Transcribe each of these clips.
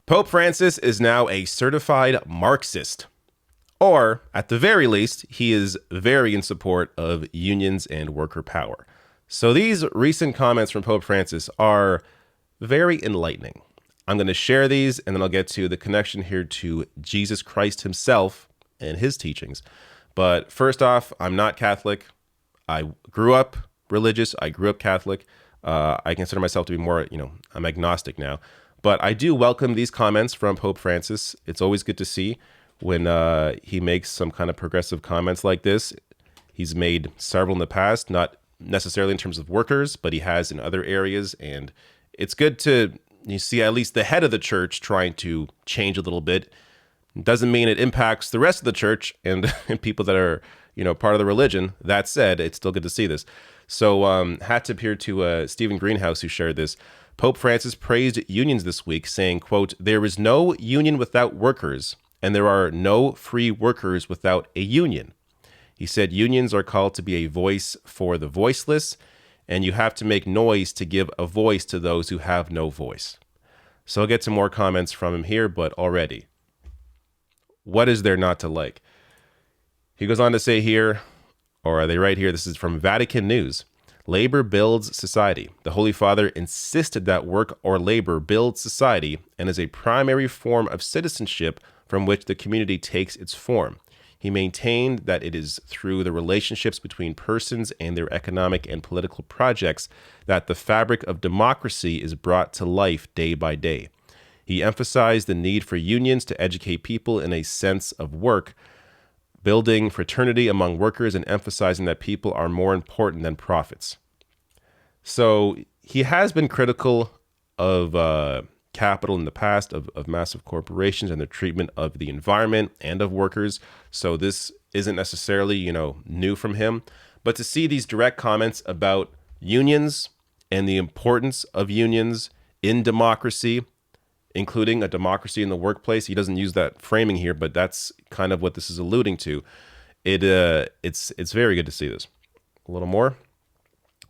Pope Francis is now a certified Marxist, or at the very least, he is very in support of unions and worker power. So these recent comments from Pope Francis are very enlightening. I'm going to share these, and then I'll get to the connection here to Jesus Christ himself and his teachings. But first off, I'm not Catholic. I grew up religious. I grew up Catholic. I consider myself to be more, I'm agnostic now. But I do welcome these comments from Pope Francis. It's always good to see when he makes some kind of progressive comments like this. He's made several in the past, not necessarily in terms of workers, but he has in other areas. And it's good to see at least the head of the church trying to change a little bit. It doesn't mean it impacts the rest of the church and people that are, part of the religion. That said, it's still good to see this. So hat tip here to Stephen Greenhouse, who shared this. Pope Francis praised unions this week, saying, quote, "There is no union without workers, and there are no free workers without a union." He said unions are called to be a voice for the voiceless, and you have to make noise to give a voice to those who have no voice. So I'll get some more comments from him here, but already, what is there not to like? He goes on to say here, or are they right here? This is from Vatican News. Labor builds society. The Holy Father insisted that work or labor builds society and is a primary form of citizenship from which the community takes its form. He maintained that it is through the relationships between persons and their economic and political projects that the fabric of democracy is brought to life day by day. He emphasized the need for unions to educate people in a sense of work, building fraternity among workers and emphasizing that people are more important than profits. So he has been critical of capital in the past, of massive corporations and their treatment of the environment and of workers. So this isn't necessarily, new from him. But to see these direct comments about unions and the importance of unions in democracy, including a democracy in the workplace. He doesn't use that framing here, but that's kind of what this is alluding to. It's very good to see this. A little more.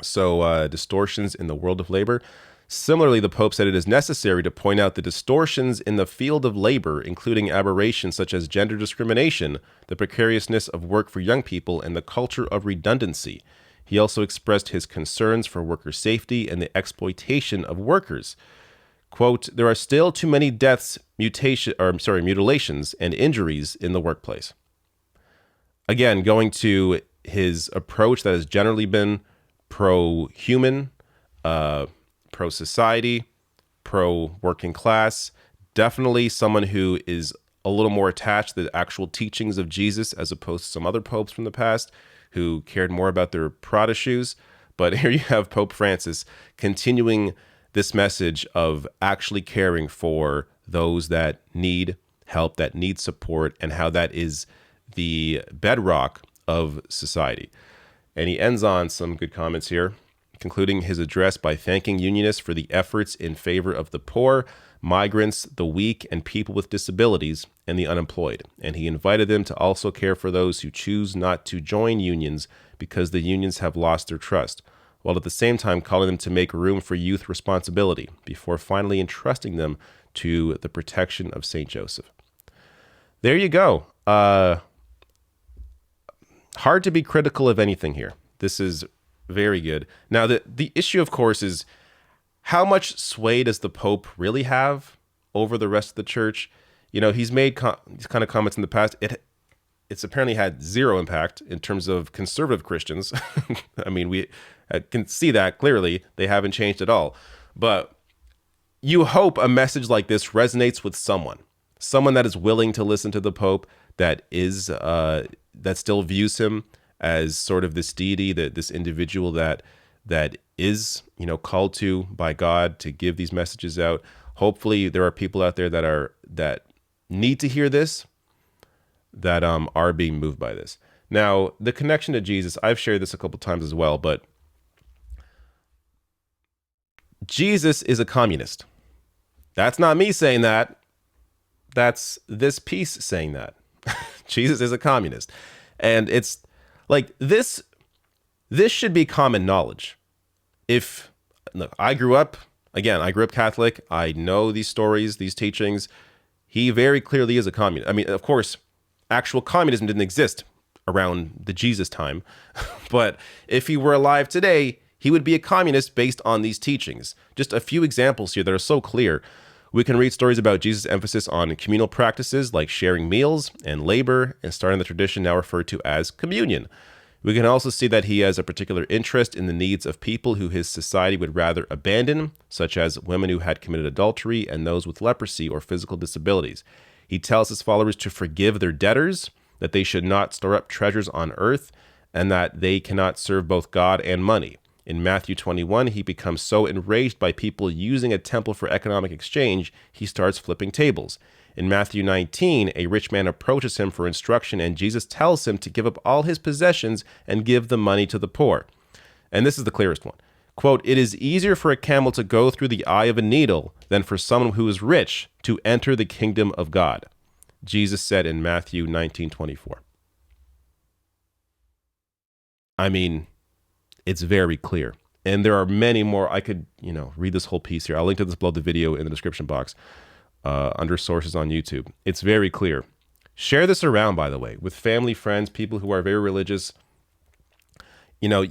So distortions in the world of labor. Similarly, the Pope said it is necessary to point out the distortions in the field of labor, including aberrations such as gender discrimination, the precariousness of work for young people, and the culture of redundancy. He also expressed his concerns for worker safety and the exploitation of workers. Quote, "There are still too many deaths, mutilations, and injuries in the workplace." Again, going to his approach that has generally been pro-human, pro-society, pro-working class, definitely someone who is a little more attached to the actual teachings of Jesus as opposed to some other popes from the past who cared more about their Prada shoes. But here you have Pope Francis continuing this message of actually caring for those that need help, that need support, and how that is the bedrock of society. And he ends on some good comments here, concluding his address by thanking unionists for the efforts in favor of the poor, migrants, the weak, and people with disabilities, and the unemployed. And he invited them to also care for those who choose not to join unions because the unions have lost their trust, while at the same time calling them to make room for youth responsibility before finally entrusting them to the protection of St. Joseph. There you go. Hard to be critical of anything here. This is very good. Now, the issue, of course, is how much sway does the Pope really have over the rest of the church? He's made these kind of comments in the past. It's apparently had zero impact in terms of conservative Christians. I mean, we can see that clearly. They haven't changed at all. But you hope a message like this resonates with someone that is willing to listen to the Pope, that still views him as sort of this deity, this individual that is, called to by God to give these messages out. Hopefully there are people out there that need to hear this, that are being moved by this. Now, the connection to Jesus, I've shared this a couple times as well, but Jesus is a communist. That's not me saying that. That's this piece saying that. Jesus is a communist. And it's like this should be common knowledge. Look, I grew up, again, I grew up Catholic. I know these stories, these teachings. He very clearly is a communist. I mean, of course, actual communism didn't exist around the Jesus time. But if he were alive today, he would be a communist based on these teachings. Just a few examples here that are so clear. We can read stories about Jesus' emphasis on communal practices like sharing meals and labor and starting the tradition now referred to as communion. We can also see that he has a particular interest in the needs of people who his society would rather abandon, such as women who had committed adultery and those with leprosy or physical disabilities. He tells his followers to forgive their debtors, that they should not store up treasures on earth, and that they cannot serve both God and money. In Matthew 21, he becomes so enraged by people using a temple for economic exchange, he starts flipping tables. In Matthew 19, a rich man approaches him for instruction, and Jesus tells him to give up all his possessions and give the money to the poor. And this is the clearest one. Quote, "It is easier for a camel to go through the eye of a needle than for someone who is rich to enter the kingdom of God," Jesus said in Matthew 19:24. I mean, it's very clear. And there are many more. I could, read this whole piece here. I'll link to this below the video in the description box under sources on YouTube. It's very clear. Share this around, by the way, with family, friends, people who are very religious. You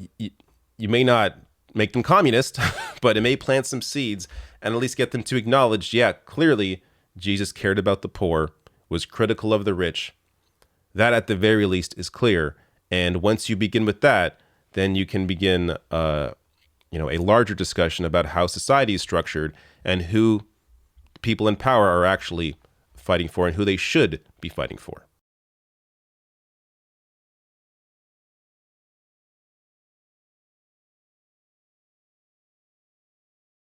may not make them communist, but it may plant some seeds and at least get them to acknowledge, yeah, clearly Jesus cared about the poor, was critical of the rich. That at the very least is clear. And once you begin with that, then you can begin a larger discussion about how society is structured and who people in power are actually fighting for and who they should be fighting for.